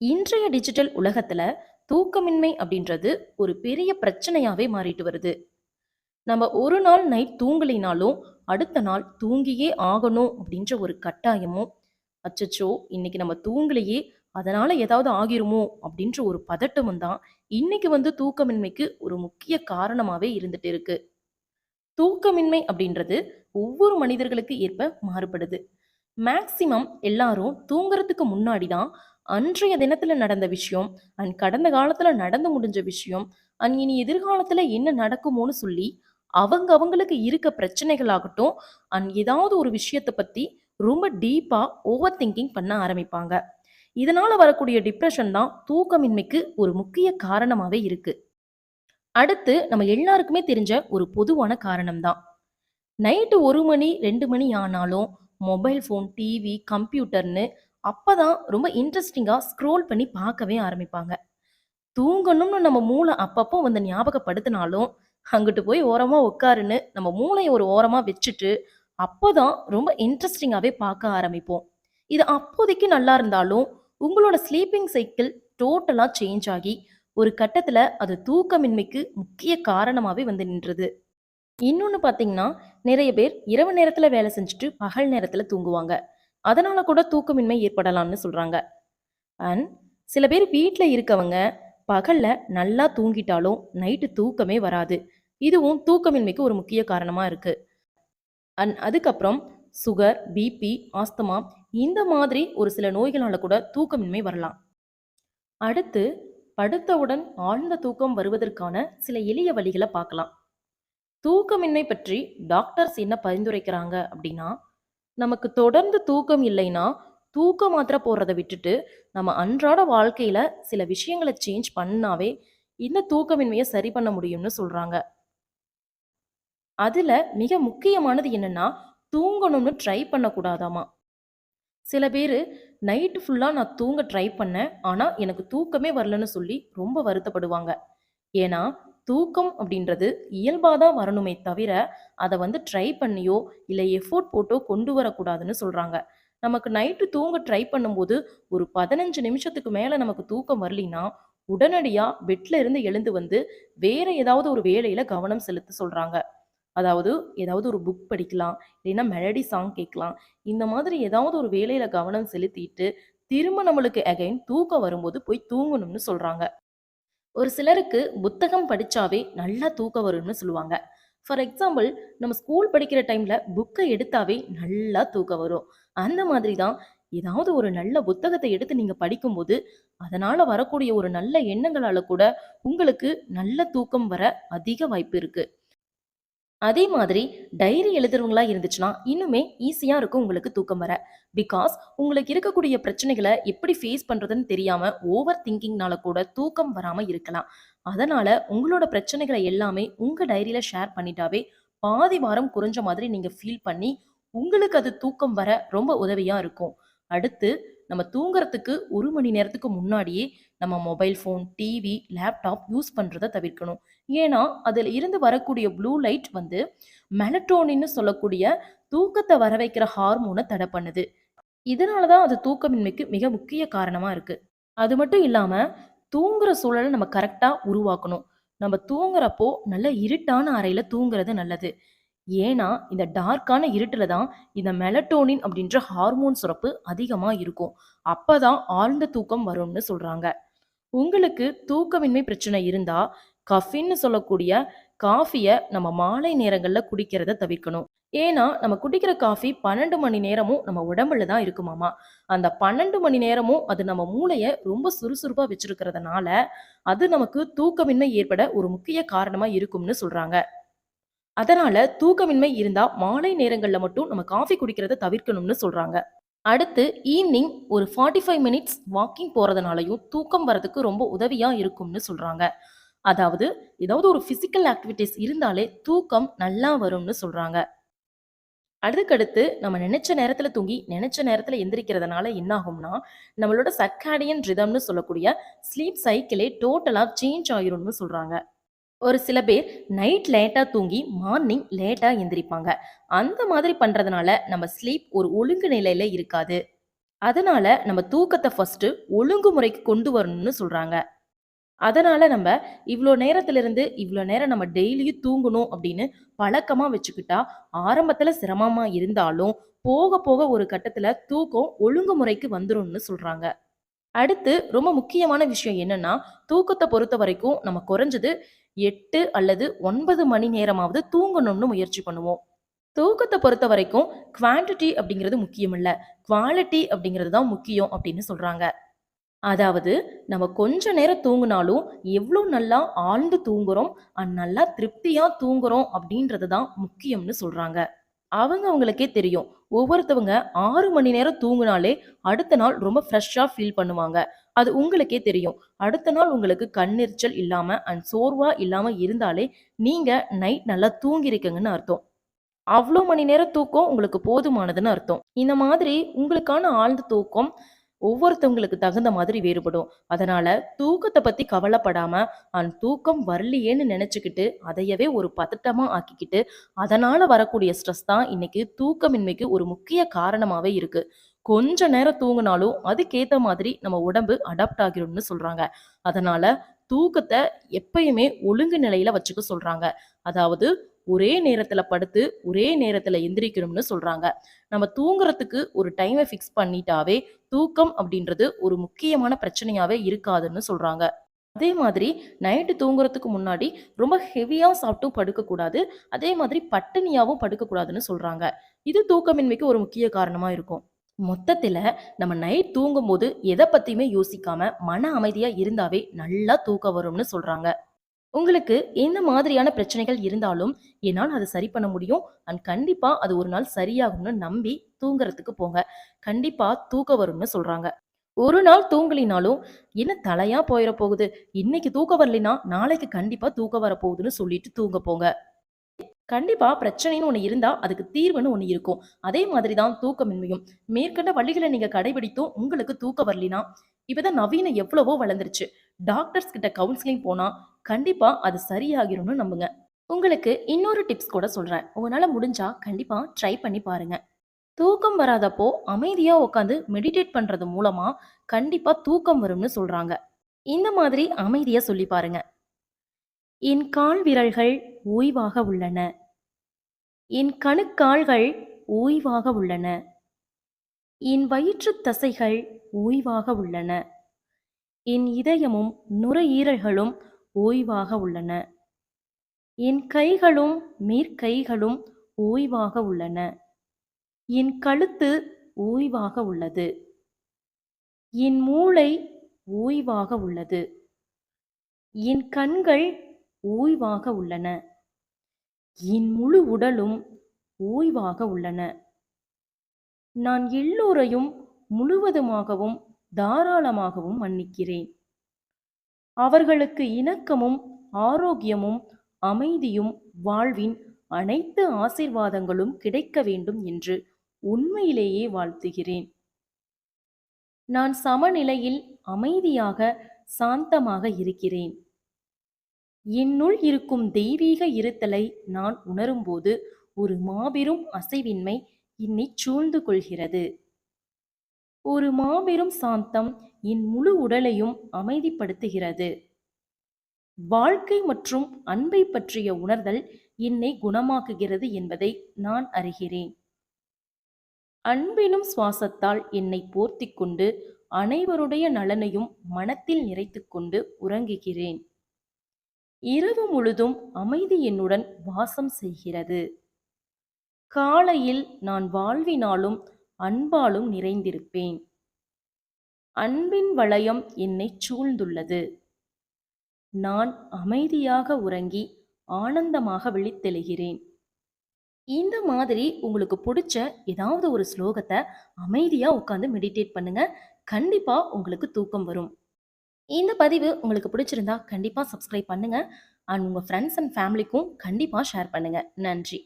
இன்றைய டிஜிட்டல் உலகத்துல தூக்கமின்மை அப்படின்றது ஒரு பெரிய பிரச்சனையாவே மாறிட்டு வருது. நம்ம ஒரு நாள் நைட் தூங்கலினாலும் அடுத்த நாள் தூங்கியே ஆகணும் அப்படின்ற ஒரு கட்டாயமும், அச்சச்சோ இன்னைக்கு நம்ம தூங்கலையே அதனால ஏதாவது ஆகிருமோ அப்படின்ற ஒரு பதட்டமும் தான் இன்னைக்கு தூக்கமின்மைக்கு ஒரு முக்கிய காரணமாவே இருந்துட்டு இருக்கு. தூக்கமின்மை அப்படின்றது ஒவ்வொரு மனிதர்களுக்கு ஏற்ப மாறுபடுது. மேக்சிமம் எல்லாரும் தூங்குறதுக்கு முன்னாடி தான் அன்றைய தினத்துல நடந்த விஷயம் அண்ட் கடந்த காலத்துல நடந்து முடிஞ்ச விஷயம் அண்ட் இனி எதிர்காலத்துல என்ன நடக்குமோன்னு சொல்லி அவங்களுக்கு இருக்க பிரச்சனைகளாகட்டும் அண்ட் ஏதாவது ஒரு விஷயத்தை பத்தி ரொம்ப டீப்பா ஓவர் திங்கிங் பண்ண ஆரம்பிப்பாங்க. இதனால வரக்கூடிய டிப்ரெஷன் தான் தூக்கமின்மைக்கு ஒரு முக்கிய காரணமாவே இருக்கு. அடுத்து நம்ம எல்லாருக்குமே தெரிஞ்ச ஒரு பொதுவான காரணம் தான். நைட்டு 1 மணி 2 மணி ஆனாலும் மொபைல் ஃபோன், டிவி, கம்ப்யூட்டர்ன்னு அப்பதான் ரொம்ப இன்ட்ரெஸ்டிங்கா ஸ்க்ரோல் பண்ணி பார்க்கவே ஆரம்பிப்பாங்க. தூங்கணும்னு நம்ம மூளை அப்பப்போ ஞாபகப்படுத்தினாலும், அங்கிட்டு போய் ஓரமா உட்காருன்னு நம்ம மூளைய ஒரு ஓரமா வச்சுட்டு, அப்பதான் ரொம்ப இன்ட்ரெஸ்டிங்காவே பார்க்க ஆரம்பிப்போம். இது அப்போதைக்கு நல்லா இருந்தாலும், உங்களோட ஸ்லீப்பிங் சைக்கிள் டோட்டலா சேஞ்ச் ஆகி, ஒரு கட்டத்துல அது தூக்கமின்மைக்கு முக்கிய காரணமாவே நின்றுது. இன்னொன்னு பார்த்தீங்கன்னா, நிறைய பேர் இரவு நேரத்துல வேலை செஞ்சுட்டு பகல் நேரத்துல தூங்குவாங்க. அதனால கூட தூக்கமின்மை ஏற்படலாம்னு சொல்றாங்க. அண்ட் சில பேர் வீட்ல இருக்கவங்க பகல்ல நல்லா தூங்கிட்டாலும் நைட்டு தூக்கமே வராது. இதுவும் தூக்கமின்மைக்கு ஒரு முக்கிய காரணமா இருக்கு. அண்ட் அதுக்கப்புறம் சுகர், பிபி, ஆஸ்துமா இந்த மாதிரி ஒரு சில நோய்களால கூட தூக்கமின்மை வரலாம். அடுத்து படுத்தவுடன் ஆழ்ந்த தூக்கம் வருவதற்கான சில எளிய வழிகளை பார்க்கலாம். தூக்கமின்மை பற்றி டாக்டர்ஸ் என்ன பரிந்துரைக்கிறாங்க அப்படின்னா, நமக்கு தொடர்ந்து தூக்கம் இல்லைன்னா தூக்க மாத்திரை போடுறதை விட்டுட்டு நம்ம அன்றாட வாழ்க்கையில சில விஷயங்களை சேஞ்ச் பண்ணாவே இந்த தூக்கமின்மையை சரி பண்ண முடியும்னு சொல்றாங்க. அதுல மிக முக்கியமானது என்னன்னா, தூங்கணும்னு ட்ரை பண்ணக்கூடாதாமா. சில பேர் நைட்டு ஃபுல்லா நான் தூங்க ட்ரை பண்ணேன் ஆனா எனக்கு தூக்கமே வரலன்னு சொல்லி ரொம்ப வருத்தப்படுவாங்க. ஏன்னா தூக்கம் அப்படின்றது இயல்பாக தான் வரணுமே தவிர அதை ட்ரை பண்ணியோ இல்லை எஃபோர்ட் போட்டோ கொண்டு வரக்கூடாதுன்னு சொல்கிறாங்க. நமக்கு நைட்டு தூங்க ட்ரை பண்ணும்போது ஒரு 15 நிமிஷத்துக்கு மேலே நமக்கு தூக்கம் வரலினா உடனடியாக பெட்ல இருந்து எழுந்து வேற ஏதாவது ஒரு வேலையில் கவனம் செலுத்த சொல்கிறாங்க. அதாவது ஏதாவது ஒரு புக் படிக்கலாம், இல்லைன்னா மெலடி சாங் கேட்கலாம். இந்த மாதிரி ஏதாவது ஒரு வேலையில் கவனம் செலுத்திட்டு திரும்ப நம்மளுக்கு அகைன் தூக்கம் வரும்போது போய் தூங்கணும்னு சொல்கிறாங்க. ஒரு சிலருக்கு புத்தகம் படிச்சாவே நல்லா தூக்கம் வரும்னு சொல்லுவாங்க. ஃபார் எக்ஸாம்பிள், நம்ம ஸ்கூல் படிக்கிற டைம்ல புக்கை எடுத்தாவே நல்லா தூக்கம் வரும். அந்த மாதிரி தான் ஏதாவது ஒரு நல்ல புத்தகத்தை எடுத்து நீங்க படிக்கும்போது அதனால வரக்கூடிய ஒரு நல்ல எண்ணங்களால கூட உங்களுக்கு நல்ல தூக்கம் வர அதிக வாய்ப்பு இருக்கு. அதே மாதிரி டைரி எழுதுறவங்களா இருந்துச்சுன்னா இன்னுமே ஈஸியா இருக்கும் உங்களுக்கு தூக்கம் வர. பிகாஸ் உங்களுக்கு இருக்கக்கூடிய பிரச்சனைகளை எப்படி ஃபேஸ் பண்றதுன்னு தெரியாம ஓவர் திங்கிங்னால கூட தூக்கம் வராம இருக்கலாம். அதனால உங்களோட பிரச்சனைகளை எல்லாமே உங்க டைரியில ஷேர் பண்ணிட்டாவே பாதி வாரம் குறைஞ்ச மாதிரி நீங்க ஃபீல் பண்ணி உங்களுக்கு அது தூக்கம் வர ரொம்ப உதவியா இருக்கும். அடுத்து நம்ம தூங்குறதுக்கு 1 மணி நேரத்துக்கு முன்னாடியே நம்ம mobile phone, TV, laptop use பண்றதை தவிர்க்கணும். ஏன்னா அதில் இருந்து வரக்கூடிய ப்ளூ லைட் மெலட்டோனின்னு சொல்லக்கூடிய தூக்கத்தை வர வைக்கிற ஹார்மோனை தடை பண்ணுது. இதனால தான் அது தூக்கமின்மைக்கு மிக முக்கிய காரணமா இருக்கு. அது மட்டும் இல்லாம தூங்குற சூழலை நம்ம கரெக்டா உருவாக்கணும். நம்ம தூங்குறப்போ நல்ல இருட்டான அறையில தூங்குறது நல்லது. ஏன்னா இந்த டார்க்கான இருட்டுல தான் இந்த மெலட்டோனின் அப்படின்ற ஹார்மோன் சுரப்பு அதிகமா இருக்கும். அப்பதான் ஆழ்ந்த தூக்கம் வரும்னு சொல்றாங்க. உங்களுக்கு தூக்கமின்மை பிரச்சனை இருந்தா கஃபின்னு சொல்லக்கூடிய காஃபிய நம்ம மாலை நேரங்கள்ல குடிக்கிறத தவிர்க்கணும். ஏன்னா நம்ம குடிக்கிற காஃபி 12 மணி நேரமும் நம்ம உடம்புல தான் இருக்குமாமா. அந்த 12 மணி நேரமும் அது நம்ம மூளைய ரொம்ப சுறுசுறுப்பா வச்சிருக்கிறதுனால அது நமக்கு தூக்கமின்மை ஏற்பட ஒரு முக்கிய காரணமா இருக்கும்னு சொல்றாங்க. அதனால தூக்கமின்மை இருந்தா மாலை நேரங்கள்ல மட்டும் நம்ம காஃபி குடிக்கிறத தவிர்க்கணும்னு சொல்றாங்க. அடுத்து ஈவினிங் ஒரு 45 மினிட்ஸ் வாக்கிங் போறதுனாலயும் தூக்கம் வரதுக்கு ரொம்ப உதவியா இருக்கும்னு சொல்றாங்க. அதாவது ஏதாவது ஒரு பிசிக்கல் ஆக்டிவிட்டிஸ் இருந்தாலே தூக்கம் நல்லா வரும்னு சொல்றாங்க. அதுக்கடுத்து நம்ம நினைச்ச நேரத்துல தூங்கி நினைச்ச நேரத்துல எந்திரிக்கிறதுனால என்ன ஆகும்னா நம்மளோட சர்க்காடியன் ரிதம்னு சொல்லக்கூடிய ஸ்லீப் சைக்கிளே டோட்டலா சேஞ்ச் ஆயிரும்னு சொல்றாங்க. ஒரு சில பேர் நைட் லேட்டா தூங்கி மார்னிங் லேட்டா எந்திரிப்பாங்க. அந்த மாதிரி பண்றதுனால நம்ம ஸ்லீப் ஒரு ஒழுங்கு நிலையில இருக்காது. அதனால நம்ம தூக்கத்த ஃபர்ஸ்ட்டு ஒழுங்குமுறைக்கு கொண்டு வரணும்னு சொல்றாங்க. அதனால நம்ம இவ்ளோ நேரத்திலிருந்து இவ்ளோ நேரம் நம்ம டெய்லியும் தூங்கணும் அப்படின்னு பழக்கமா வச்சுக்கிட்டா, ஆரம்பத்துல சிரமமா இருந்தாலும், போக போக ஒரு கட்டத்துல தூக்கம் ஒழுங்குமுறைக்கு வந்துரும்னு சொல்றாங்க. அடுத்து ரொம்ப முக்கியமான விஷயம் என்னன்னா, தூக்கத்த பொறுத்தவரைக்கும் நம்ம குறைஞ்சது 8 அல்லது 9 மணி நேரமாவது தூங்கணும்னு முயற்சி பண்ணுவோம். தூக்கத்த பொறுத்தவரைக்கும் குவான்டிட்டி அப்படிங்கிறது முக்கியம் இல்ல. குவாலிட்டி அப்படிங்கிறது தான் முக்கியம் அப்படின்னு சொல்றாங்க. அதாவது நம்ம கொஞ்ச நேரம் தூங்குனாலும் எவ்வளோ நல்லா ஆழ்ந்து தூங்குறோம், நல்லா திருப்தியா தூங்குறோம் அப்படின்றது தான் முக்கியம்னு சொல்றாங்க. அவங்களுக்கே தெரியும். ஒவ்வொருத்தவங்க 6 மணி நேரம் தூங்குனாலே அடுத்த நாள் ரொம்ப ஃப்ரெஷ்ஷா ஃபீல் பண்ணுவாங்க. அது உங்களுக்கே தெரியும். அடுத்த நாள் உங்களுக்கு கண்ணெரிச்சல் இல்லாம சோர்வா இல்லாம இருந்தாலே, நீங்க நைட் நல்லா தூங்கியிருக்கீங்கன்னு அர்த்தம். அவ்ளோ மணி நேரம் தூக்கம் உங்களுக்கு போதுமானதுன்னு அர்த்தம். இந்த மாதிரி உங்களுக்கான ஆழ்ந்த தூக்கம் ஒவ்வொருத்தவங்களுக்கு தகுந்த மாதிரி வேறுபடும். அதனால தூக்கத்த பத்தி கவலைப்படாம, தூக்கம் வரலையேன்னு நெனச்சுக்கிட்டு, அதையவே ஒரு பதட்டமா ஆக்கிக்கிட்டு, அதனால வரக்கூடிய ஸ்ட்ரெஸ் தான் இன்னைக்கு தூக்கமின்மைக்கு ஒரு முக்கிய காரணமாவே இருக்கு. கொஞ்ச நேரம் தூங்குனாலும், அதுக்கேத்த மாதிரி நம்ம உடம்பு அடாப்ட் ஆகிரும்னு சொல்றாங்க. அதனால தூக்கத்த எப்பயுமே ஒழுங்கு நிலையில வச்சுக்க சொல்றாங்க. அதாவது ஒரே நேரத்துல படுத்து, ஒரே நேரத்துல எந்திரிக்கணும்னு சொல்றாங்க. நம்ம தூங்குறதுக்கு ஒரு டைம ஃபிக்ஸ் பண்ணிட்டாவே, தூக்கம் அப்படின்றது ஒரு முக்கியமான பிரச்சனையாவே இருக்காதுன்னு சொல்றாங்க. அதே மாதிரி நைட்டு தூங்குறதுக்கு முன்னாடி ரொம்ப ஹெவியா சாப்பிட்டும் படுக்கக்கூடாது. அதே மாதிரி பட்டினியாவும் படுக்கக்கூடாதுன்னு சொல்றாங்க. இது தூக்கமின்மைக்கு ஒரு முக்கிய காரணமா இருக்கும். மொத்தத்தில நம்ம நைட் தூங்கும்போது எத பத்தியுமே யோசிக்காம மன அமைதியா இருந்தாவே நல்லா தூக்கம் வரும்னு சொல்றாங்க. உங்களுக்கு எந்த மாதிரியான பிரச்சனைகள் இருந்தாலும் என்னால் அதை சரி பண்ண முடியும். கண்டிப்பா அது ஒரு நாள் சரியாகும்னு நம்பி தூங்குறதுக்கு போங்க. கண்டிப்பா தூக்கம் வரும்னு சொல்றாங்க. ஒரு நாள் தூங்கலினாலும் என்ன தலையா போயிற போகுது. இன்னைக்கு தூக்கம் வரலைன்னா நாளைக்கு கண்டிப்பா தூக்கம் வரப்போகுதுன்னு சொல்லிட்டு தூங்க போங்க. கண்டிப்பா பிரச்சனைன்னு ஒண்ணு இருந்தா, அதுக்கு தீர்வுன்னு ஒண்ணு இருக்கும். அதே மாதிரி தான் தூக்கமின்மையும். மேற்கண்ட வழிகள நீங்க கடைபிடித்தும் உங்களுக்கு தூக்கம் வரலினா, இப்பதான் நவீனம் எவ்வளவோ வளர்ந்துருச்சு. டாக்டர்ஸ் கிட்ட கவுன்சிலிங் போனா, கண்டிப்பா அது சரியாகிரும்னு நம்புங்க. உங்களுக்கு இன்னொரு டிப்ஸ் கூட சொல்றேன். உங்களால முடிஞ்சா கண்டிப்பா ட்ரை பண்ணி பாருங்க. தூக்கம் வராதப்போ அமைதியா உட்காந்து மெடிடேட் பண்றது மூலமா கண்டிப்பா தூக்கம் வரும்னு சொல்றாங்க. இந்த மாதிரி அமைதியா சொல்லி பாருங்க. என் கால் விரல்கள் ஓய்வாக உள்ளன. என் கணுக்கால்கள் ஓய்வாக உள்ளன. என் வயிற்றுத் தசைகள் ஓய்வாக உள்ளன. என் இதயமும் நுரையீரல்களும் ஓய்வாக உள்ளன. என் கைகளும் மேற்கைகளும் ஓய்வாக உள்ளன. என் கழுத்து ஓய்வாக உள்ளது. என் மூளை ஓய்வாக உள்ளது. என் கண்கள் ஓய்வாக உள்ளன. என் முழு உடலும் ஓய்வாக உள்ளன. நான் எல்லோரையும் முழுவதுமாகவும் தாராளமாகவும் மன்னிக்கிறேன். அவர்களுக்கு இணக்கமும் ஆரோக்கியமும் அமைதியும் வாழ்வின் அனைத்து ஆசீர்வாதங்களும் கிடைக்க வேண்டும் என்று உண்மையிலேயே வாழ்த்துகிறேன். நான் சமநிலையில் அமைதியாக சாந்தமாக இருக்கிறேன். என்னுள் இருக்கும் தெய்வீக இருத்தலை நான் உணரும்போது ஒரு மாபெரும் அசைவின்மை என்னை சூழ்ந்து கொள்கிறது. ஒரு மாபெரும் சாந்தம் என் முழு உடலையும் அமைதிப்படுத்துகிறது. வாழ்க்கை மற்றும் அன்பை பற்றிய உணர்தல் என்னை குணமாக்குகிறது என்பதை நான் அறிகிறேன். அன்பினும் சுவாசத்தால் என்னை போர்த்திக் கொண்டு அனைவருடைய நலனையும் மனத்தில் நிறைத்துக் கொண்டு உறங்குகிறேன். இரவு முழுதும் அமைதி என்னுடன் வாசம் செய்கிறது. காலையில் நான் வாழ்வினாலும் அன்பாலும் நிறைந்திருப்பேன். அன்பின் வளையம் என்னை சூழ்ந்துள்ளது. நான் அமைதியாக உறங்கி ஆனந்தமாக விழித்தெழுகிறேன். இந்த மாதிரி உங்களுக்கு பிடிச்ச ஏதாவது ஒரு ஸ்லோகத்தை அமைதியா உட்காந்து மெடிடேட் பண்ணுங்க. கண்டிப்பா உங்களுக்கு தூக்கம் வரும். இந்த பதிவு உங்களுக்கு பிடிச்சிருந்தா கண்டிப்பா சப்ஸ்கிரைப் பண்ணுங்க. உங்க ஃப்ரெண்ட்ஸ் அண்ட் ஃபேமிலிக்கும் கண்டிப்பா ஷேர் பண்ணுங்க. நன்றி.